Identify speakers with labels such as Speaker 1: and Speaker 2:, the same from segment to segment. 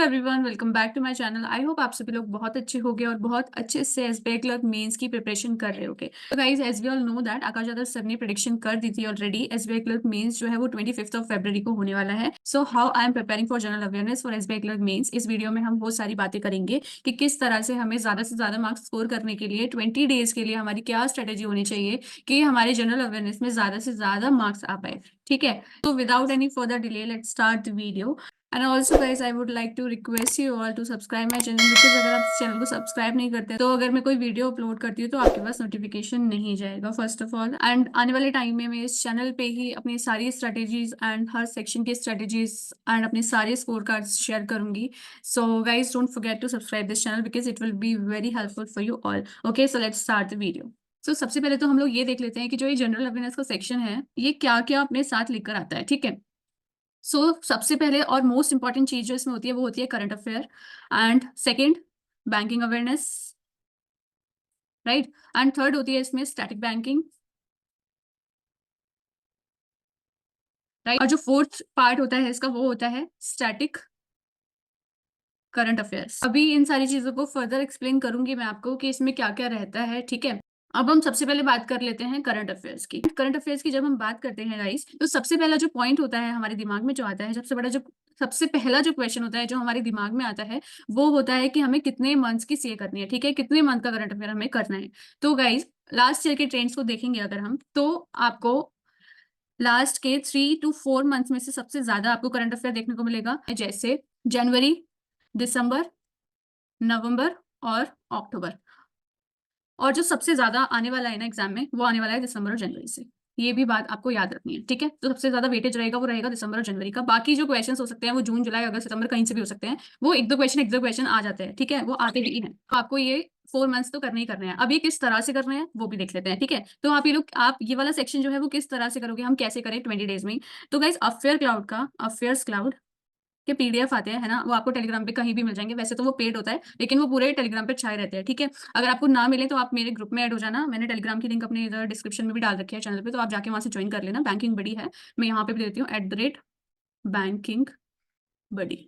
Speaker 1: Everyone, welcome back to my channel. I hope आप सभी लोग बहुत अच्छे होंगे और बहुत अच्छे से एसबीआई क्लर्क मेंस की प्रिपरेशन कर रहे होंगे। तो guys, as we all know that Akash Yadav sir ने प्रेडिक्शन कर दी थी ऑलरेडी। एसबीआई क्लर्क मेंस जो है वो 25 ऑफ फरवरी को होने वाला है। So how I am preparing for general awareness for SBI clerk mains, इस वीडियो में हम बहुत सारी बातें करेंगे कि किस तरह से हमें ज्यादा से ज्यादा मार्क्स स्कोर करने के लिए 20 डेज के लिए हमारी क्या स्ट्रेटेजी होनी चाहिए कि हमारे जनरल अवेयरनेस में ज्यादा से ज्यादा मार्क्स आ पाए। ठीक है, तो without any further delay let's start the video. And also guys, I would like to request you all to subscribe my channel, because अगर आप चैनल को सब्सक्राइब नहीं करते तो अगर मैं कोई वीडियो अपलोड करती हूँ तो आपके पास नोटिफिकेशन नहीं जाएगा फर्स्ट ऑफ ऑल। एंड आने वाले टाइम में मैं इस चैनल पे ही अपनी सारी स्ट्रेटेजीज एंड हर सेक्शन की स्ट्रेटेजीज एंड अपने सारे स्कोर कार्ड्स शेयर करूंगी। So guys, don't forget to subscribe this channel because it will be very helpful for you all. Okay, so let's start the video. So सबसे पहले तो हम लोग ये देख लेते हैं कि जो ये जनरल अवेयरनेस का सेक्शन है ये क्या क्या अपने साथ लेकर आता है। ठीक है, सबसे पहले और मोस्ट इंपॉर्टेंट चीज जो इसमें होती है वो होती है current affair. And second, banking awareness, right. And third होती है इसमें स्टैटिक बैंकिंग, राइट। और जो फोर्थ पार्ट होता है इसका वो होता है स्टैटिक करंट अफेयर्स। अभी इन सारी चीजों को फर्दर एक्सप्लेन करूंगी मैं आपको कि इसमें क्या क्या रहता है। ठीक है, अब हम सबसे पहले बात कर लेते हैं करंट अफेयर्स की। करंट अफेयर्स की जब हम बात करते हैं गाइस, तो सबसे पहला जो पॉइंट होता है हमारे दिमाग में जो आता है, सबसे पहला जो क्वेश्चन होता है जो हमारे दिमाग में आता है वो होता है कि हमें कितने मंथ्स की सीए करनी है। ठीक है, कितने मंथ का करंट अफेयर हमें करना है। तो गाइस, लास्ट ईयर के ट्रेंड्स को देखेंगे अगर हम, तो आपको लास्ट के 3 to 4 मंथ्स में से सबसे ज्यादा आपको करंट अफेयर देखने को मिलेगा, जैसे जनवरी, दिसंबर, नवंबर और अक्टूबर। और जो सबसे ज्यादा आने वाला है ना एग्जाम में, वो आने वाला है दिसंबर और जनवरी से। ये भी बात आपको याद रखनी है। ठीक है, तो सबसे ज्यादा वेटेज रहेगा वो रहेगा दिसंबर और जनवरी का। बाकी जो क्वेश्चंस हो सकते हैं वो जून, जुलाई, अगस्त, सितंबर कहीं से भी हो सकते हैं। वो एक दो क्वेश्चन आ जाते हैं। ठीक है, वो आते ही हैं। तो आपको ये 4 मंथ्स तो करने ही करने हैं। अब ये किस तरह से करने हैं वो भी देख लेते हैं। ठीक है, तो आप ये वाला सेक्शन जो है वो किस तरह से करोगे, हम कैसे करें 20 डेज में। तो गाइस, अफेयर्स क्लाउड के पीडीएफ आते हैं, है ना, वो आपको टेलीग्राम पे कहीं भी मिल जाएंगे। वैसे तो वो पेड होता है लेकिन वो पूरे टेलीग्राम पे छाए रहते हैं। ठीक है, अगर आपको ना मिले तो आप मेरे ग्रुप में ऐड हो जाना। मैंने टेलीग्राम की लिंक अपने इधर डिस्क्रिप्शन में भी डाल रखी है चैनल पे, तो आप जाके वहां से ज्वाइन कर लेना। बैंकिंग बड़ी है, मैं यहाँ पे भी देती हूँ @बैंकिंग बड़ी।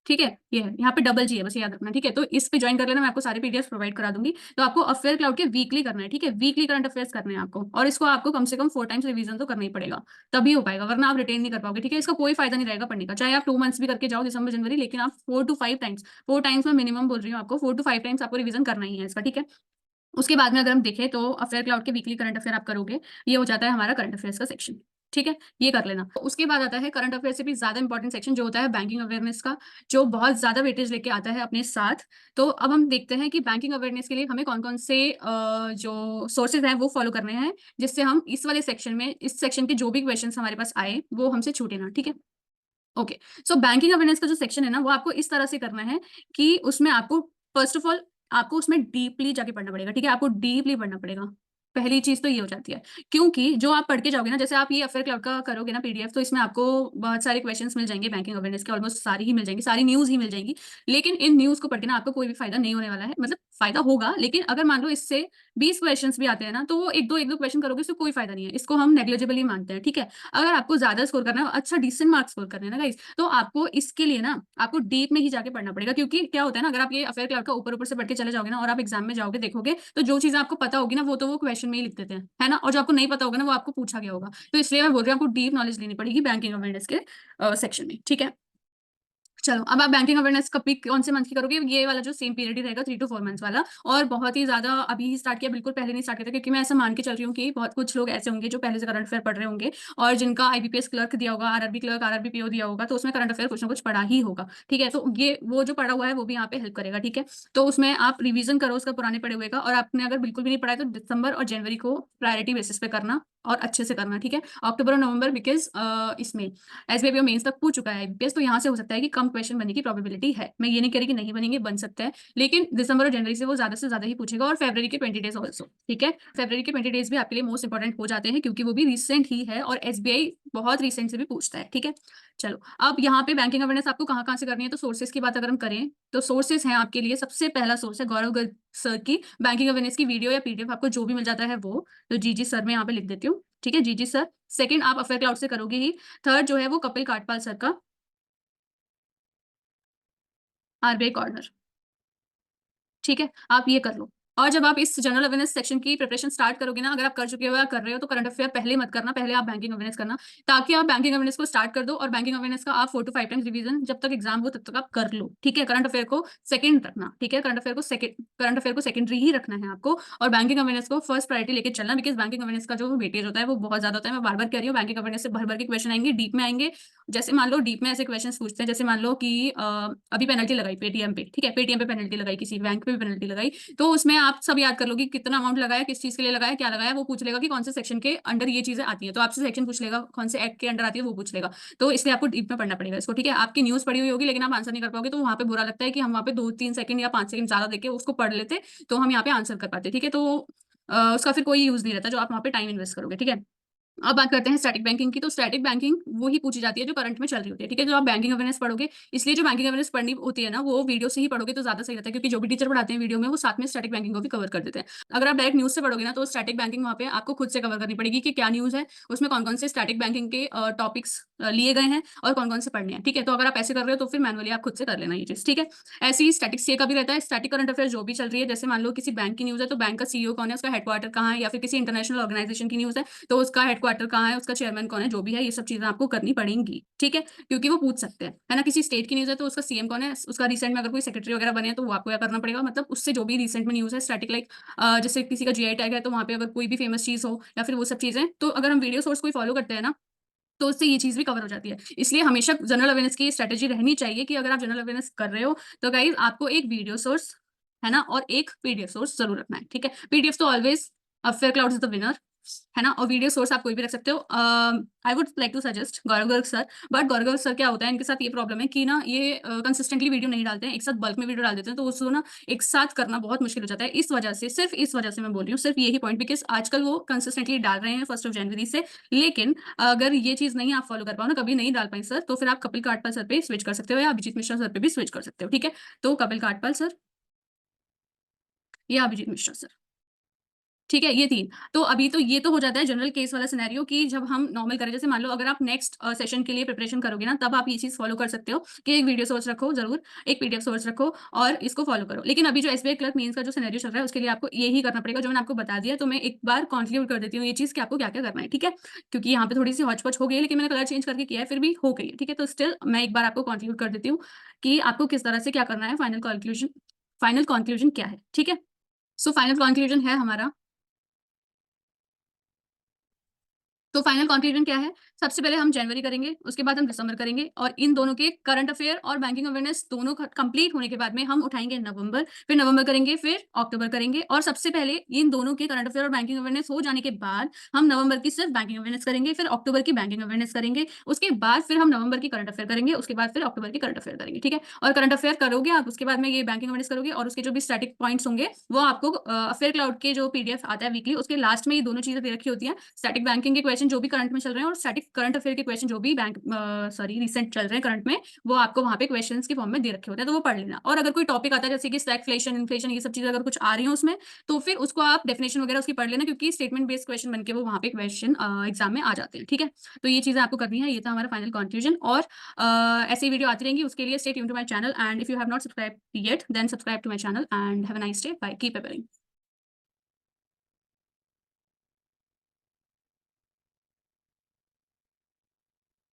Speaker 1: ठीक है, ये है, यहाँ पे डबल जी है, बस याद रखना। ठीक है, तो इस पे ज्वाइन कर लेना, मैं आपको सारे पीडीएफ प्रोवाइड करा दूंगी। तो आपको अफेयर क्लाउड के वीकली करना है। ठीक है, वीकली करंट अफेयर्स करने हैं आपको, और इसको आपको कम से कम 4 टाइम्स रिवीजन तो करना ही पड़ेगा, तभी हो पाएगा, वरना आप रिटेन नहीं कर पाओगे। ठीक है, इसका कोई फायदा नहीं रहेगा पढ़ने का, चाहे आप 2 मंथ्स भी करके जाओ दिसंबर जनवरी, लेकिन आप 4 to 5 टाइम्स, 4 टाइम्स में मिनिमम बोल रही हूँ आपको, 4 to 5 टाइम्स आपको रिवीजन करना ही है इसका। ठीक है, उसके बाद में अगर हम देखें तो अफेयर क्लाउड के वीकली करंट अफेयर आप करोगे, ये हो जाता है हमारा करंट अफेयर्स का सेक्शन। ठीक है, ये कर लेना। तो उसके बाद आता है करंट अफेयर से भी ज्यादा इंपॉर्टेंट सेक्शन जो होता है बैंकिंग अवेयरनेस का, जो बहुत ज्यादा वेटेज लेके आता है अपने साथ। तो अब हम देखते हैं कि बैंकिंग अवेयरनेस के लिए हमें कौन कौन से जो सोर्सेज हैं वो फॉलो करने हैं, जिससे हम इस वाले सेक्शन में, इस सेक्शन के जो भी क्वेश्चन हमारे पास आए वो हमसे छूटे ना। ठीक है, ओके। सो बैंकिंग अवेयरनेस का जो सेक्शन है ना वो आपको इस तरह से करना है कि उसमें आपको फर्स्ट ऑफ ऑल आपको उसमें डीपली जाके पढ़ना पड़ेगा। ठीक है, आपको डीपली पढ़ना पड़ेगा। पहली चीज तो ये हो जाती है, क्योंकि जो आप पढ़ के जाओगे ना, जैसे आप ये अफेयर क्लाउड का करोगे ना पीडीएफ, तो इसमें आपको बहुत सारे क्वेश्चंस मिल जाएंगे बैंकिंग अवेयरनेस के, ऑलमोस्ट सारी ही मिल जाएंगी, सारी न्यूज ही मिल जाएंगी। लेकिन इन न्यूज को पढ़ के ना आपको कोई भी फायदा नहीं होने वाला है। मतलब फायदा होगा, लेकिन अगर मान लो इससे 20 क्वेश्चन भी आते हैं ना, तो वो एक दो क्वेश्चन करोगे, इससे कोई फायदा नहीं है, इसको हम नेग्लिजिबल ही मानते हैं। ठीक है, अगर आपको ज्यादा स्कोर करना है, अच्छा डिसेंट मार्क्स स्कोर करना है ना गाइस, तो आपको इसके लिए ना आपको डीप में ही जाके पढ़ना पड़ेगा। क्योंकि क्या होता है ना, अगर आप ये अफेयर क्लाउड का ऊपर ऊपर से पढ़ के चले जाओगे ना और आप एग्जाम में जाओगे देखोगे, तो जो चीजें आपको पता होगी ना वो तो वो क्वेश्चन में ही लिख देते हैं, है ना, और जो आपको नहीं पता होगा ना वो आपको पूछा गया होगा। तो इसलिए मैं बोल रही हूँ आपको डीप नॉलेज लेनी पड़ेगी बैंकिंग अवेयरनेस के सेक्शन में। ठीक है, चलो अब आप बैंकिंग अवेयरनेस कभी कौन से मंथ की करोगे, ये वाला जो सेम पीरियड ही रहेगा 3 to 4 मंथ्स वाला। और बहुत ही ज्यादा अभी ही स्टार्ट किया, बिल्कुल पहले नहीं स्टार्ट किया था, क्योंकि मैं ऐसा मान के चल रही हूँ कि बहुत कुछ लोग ऐसे होंगे जो पहले से करंट अफेयर पढ़ रहे होंगे, और जिनका आईबीपीएस क्लर्क दिया होगा, आरआरबी क्लर्क, आरआरबी पीओ दिया होगा, तो उसमें करंट अफेयर कुछ ना कुछ पढ़ा ही होगा। ठीक है, तो ये वो जो पढ़ा हुआ है वो भी यहाँ पे हेल्प करेगा। ठीक है, तो उसमें आप रिवीजन करो उसका पुराने पढ़े हुए का, और आपने अगर बिल्कुल भी नहीं पढ़ा है तो दिसंबर और जनवरी को प्रायोरिटी बेसिस पे करना और अच्छे से करना। ठीक है, अक्टूबर और नवंबर बिकॉज इसमें एसबीआई मेंस तक पूछ चुका है आईबीपीएस, तो यहाँ से हो सकता है कि कम क्वेश्चन बनने की प्रोबेबिलिटी है। मैं ये नहीं कह रही कि नहीं बनेंगे, बन सकता है, लेकिन दिसंबर और जनवरी से वो ज्यादा से ज्यादा ही पूछेगा, और फरवरी के 20 डेज ऑल्सो। ठीक है, फरवरी के 20 डेज भी आपके लिए मोस्ट इंपॉर्टेंट हो जाते हैं, क्योंकि वो भी रिसेंट ही है और एसबीआई बहुत रिसेंट से भी पूछता है। ठीक है, चलो अब यहाँ पे बैंकिंग अवेयरनेस आपको कहाँ कहाँ से करनी है, तो सोर्सेज की बात अगर हम करें तो सोर्सेज हैं आपके लिए। सबसे पहला सोर्स है गौरव गर्ग सर की बैंकिंग अवेयरनेस की वीडियो या पीडीएफ, आपको जो भी मिल जाता है वो, तो जीजी सर मैं यहाँ पे लिख देती हूँ। ठीक है, जीजी सर। सेकंड, आप अफेयर क्लाउड से करोगे ही। थर्ड जो है वो कपिल काटपाल सर का आरबीआई कॉर्नर। ठीक है, आप ये कर लो। और जब आप इस जनरल अवेयरनेस सेक्शन की प्रिपरेशन स्टार्ट करोगे ना, अगर आप कर चुके हो या कर रहे हो, तो करंट अफेयर पहले मत करना, पहले आप बैंकिंग अवेयरनेस करना, ताकि आप बैंकिंग अवेयरनेस को स्टार्ट कर दो और बैंकिंग अवेयरनेस का आप 4 to 5 टाइम्स रिवीजन जब तक एग्जाम हो तब तक आप कर लो। ठीक है, करंट अफेयर को सेकंड रखना। ठीक है, करंट अफेयर को सेकेंडरी ही रखना है आपको, और बैंकिंग अवेयरनेस को फर्स्ट प्रायोरिटी लेके चलना, बिकॉज बैंकिंग अवेयरनेस का जो वेटेज होता है वो बहुत ज्यादा होता है। मैं बार बार कह रही हूँ, बैंकिंग अवेयरनेस से भर भर के क्वेश्चन आएंगे, डीप में आएंगे। जैसे मान लो डीप में ऐसे क्वेश्चन पूछते हैं, जैसे मान लो कि अभी पेनल्टी लगाई पेटीएम पे, ठीक है, पेटीएम पे पेनल्टी लगाई, किसी बैंक पे भी पेनल्टी लगाई, तो उसमें आप सब याद कर लो कि कितना अमाउंट लगाया, किस चीज के लिए लगाया, क्या लगाया। वो पूछ लेगा कि कौन से सेक्शन के अंडर ये चीजें आती हैं, तो आपसे सेक्शन पूछ लेगा, कौन से एक्ट के अंडर आती है वो पूछ लेगा। तो इसलिए आपको डीप में पढ़ना पड़ेगा इसको। ठीक है, आपकी न्यूज पढ़ी हुई होगी लेकिन आप आंसर नहीं कर पाओगे, तो वहां पे बुरा लगता है कि हम वहाँ पे 2-3 सेकंड या 5 सेकंड ज्यादा देके उसको पढ़ लेते, तो हम यहाँ पे आंसर कर पाते। ठीक है, तो उसका फिर कोई यूज नहीं रहता जो आप वहाँ पे टाइम इन्वेस्ट करोगे। ठीक है, अब बात करते हैं स्टैटिक बैंकिंग की। तो स्टैटिक बैंकिंग वो ही पूछी जाती है जो करंट में चल रही होती है। ठीक है, जो आप बैंकिंग अवेयरनेस पढ़ोगे, इसलिए जो बैंकिंग अवेयरनेस पढ़नी होती है ना, वो वीडियो से ही पढ़ोगे तो ज्यादा सही रहता है, क्योंकि जो भी टीचर पढ़ाते हैं वीडियो में वो साथ में स्टैटिक बैंकिंग को भी कवर कर देते हैं। अगर आप डायरेक्ट न्यूज से पढ़ोगे ना, तो स्टैटिक बैंकिंग वहाँ पे आपको खुद से कवर करनी पड़ेगी कि क्या न्यूज है, उसमें कौन कौन से स्टैटिक बैंकिंग के टॉपिक्स लिए गए हैं और कौन कौन से पढ़ने हैं। ठीक है, तो अगर आप ऐसे कर रहे हो तो फिर मैनुअली आप खुद से कर लेना ये चीज। ठीक है, ऐसे ही स्टैटिक सीए का भी रहता है, स्टैटिक करंट अफेयर जो भी चल रही है, जैसे मान लो किसी बैंक की न्यूज है तो बैंक का सीईओ कौन है, उसका हेडक्वार्टर कहाँ है, या फिर किसी इंटरनेशनल ऑर्गेनाइजेशन की न्यूज है तो उसका हेडक्वार्टर कहाँ है, उसका चेयरमैन कौन है, जो भी है, ये सब चीजें आपको करनी पड़ेंगी। ठीक है, क्योंकि वो पूछ सकते हैं, है ना। किसी स्टेट की न्यूज है तो उसका सीएम कौन है, उसका रिसेंट में अगर कोई सेक्रेटरी वगैरह बने हैं तो वो आपको क्या करना पड़ेगा, मतलब उससे जो भी रिसेंट में न्यूज है स्टैटिक, लाइक जैसे किसी का जीआई टैग है तो वहाँ पे अगर कोई भी फेमस चीज हो या फिर वो सब चीजें, तो अगर हम वीडियो सोर्स कोई फॉलो करते हैं ना, तो उससे ये चीज भी कवर हो जाती है। इसलिए हमेशा जनरल अवेयरनेस की स्ट्रेटेजी रहनी चाहिए कि अगर आप जनरल अवेयरनेस कर रहे हो तो गाइज आपको एक वीडियो सोर्स, है ना, और एक पीडीएफ सोर्स जरूर रखना है। ठीक है, पीडीएफ तो always affair cloud is the winner, है ना, और वीडियो सोर्स आप कोई भी रख सकते हो। I would like to suggest Gaurav Garg sir, but Gaurav Garg sir क्या होता है, इनके साथ ये प्रॉब्लम है कि ना ये कंसिस्टेंटली वीडियो नहीं डालते हैं, एक साथ बल्क में वीडियो डाल देते हैं, तो उसको ना एक साथ करना बहुत मुश्किल हो जाता है। इस वजह से, सिर्फ इस वजह से मैं बोल रही हूँ, सिर्फ यही पॉइंट, बिकॉज आजकल वो कंसिस्टेंटली डाल रहे हैं 1 जनवरी से, लेकिन अगर ये चीज नहीं आप फॉलो कर पाओ ना, कभी नहीं डाल पाए सर, तो फिर आप कपिल काटपाल सर पे स्विच कर सकते हो या अभिजीत मिश्रा सर पे भी स्विच कर सकते हो। ठीक है, तो कपिल काटपाल सर या अभिजीत मिश्रा सर। ठीक है, ये 3। तो अभी तो ये तो हो जाता है जनरल केस वाला सिनेरियो कि जब हम नॉर्मल करें, जैसे मान लो अगर आप नेक्स्ट सेशन के लिए प्रिपरेशन करोगे ना, तब आप ये चीज फॉलो कर सकते हो कि एक वीडियो सोर्स रखो जरूर, एक पीडीएफ सोर्स रखो और इसको फॉलो करो। लेकिन अभी जो एसबीआई क्लर्क मेंस का जो सिनेरियो चल रहा है उसके लिए आपको यही करना पड़ेगा जो मैंने आपको बता दिया। तो मैं एक बार कंक्लूड कर देती हूँ ये चीज कि आपको क्या क्या करना है। ठीक है, क्योंकि यहाँ पे थोड़ी सी हौच-पौच हो गई है, लेकिन मैंने कलर चेंज करके किया है, फिर भी हो गई है। ठीक है, तो स्टिल मैं एक बार आपको कंक्लूड कर देती हूँ कि आपको किस तरह से क्या करना है, फाइनल कंक्लूजन क्या है। ठीक है, सो फाइनल कंक्लूजन है हमारा, तो फाइनल कंक्लूजन क्या है, सबसे पहले हम जनवरी करेंगे, उसके बाद हम दिसंबर करेंगे, और इन दोनों के करंट अफेयर और बैंकिंग अवेयरनेस दोनों कंप्लीट होने के बाद में हम उठाएंगे नवंबर, फिर नवंबर करेंगे, फिर अक्टूबर करेंगे, और सबसे पहले इन दोनों के करंट अफेयर और बैंकिंग अवेयरनेस हो जाने के बाद हम नवंबर की सिर्फ बैंकिंग अवेयरनेस करेंगे, फिर अक्टूबर की बैंकिंग अवेयरनेस करेंगे, उसके बाद फिर हम नवंबर की करंट अफेयर करेंगे, उसके बाद फिर अक्टूबर की करंट अफेयर करेंगे। ठीक है, और करंट अफेयर करोगे आप, उसके बाद में ये बैंकिंग अवेयरनेस करोगे, और उसके जो भी स्टैटिक पॉइंट्स होंगे वो आपको अफेयर क्लाउड के जो पीडीएफ आता है वीकली, उसके लास्ट में ये दोनों चीजें दे रखी होती है, स्टैटिक बैंकिंग के क्वेश्चन जो भी करंट में चल रहे हैं और स्टैटिक करंट अफेयर के क्वेश्चन जो भी रिसेंट चल रहे हैं करंट में, वो आपको वहां पे क्वेश्चंस के फॉर्म में दे रखे होते हैं, तो वो पढ़ लेना। और अगर कोई टॉपिक आता है जैसे कि स्टैगफ्लेशन, इन्फ्लेशन, ये सब चीजें अगर कुछ आ रही हो उसमें, तो फिर उसको आप डेफिनेशन वगैरह उसकी पढ़ लेना, क्योंकि स्टेटमेंट बेस्ड क्वेश्चन बन के वो वहां पे क्वेश्चन एग्जाम में आ जाते हैं। ठीक है, तो ये चीजें आपको करनी है। ये था हमारा फाइनल कंक्लूजन, और ऐसी वीडियो आती रहेंगी, उसके लिए stay tuned to my channel, and if you have not subscribe yet then subscribe to my channel, and have a nice day, bye, keep preparing.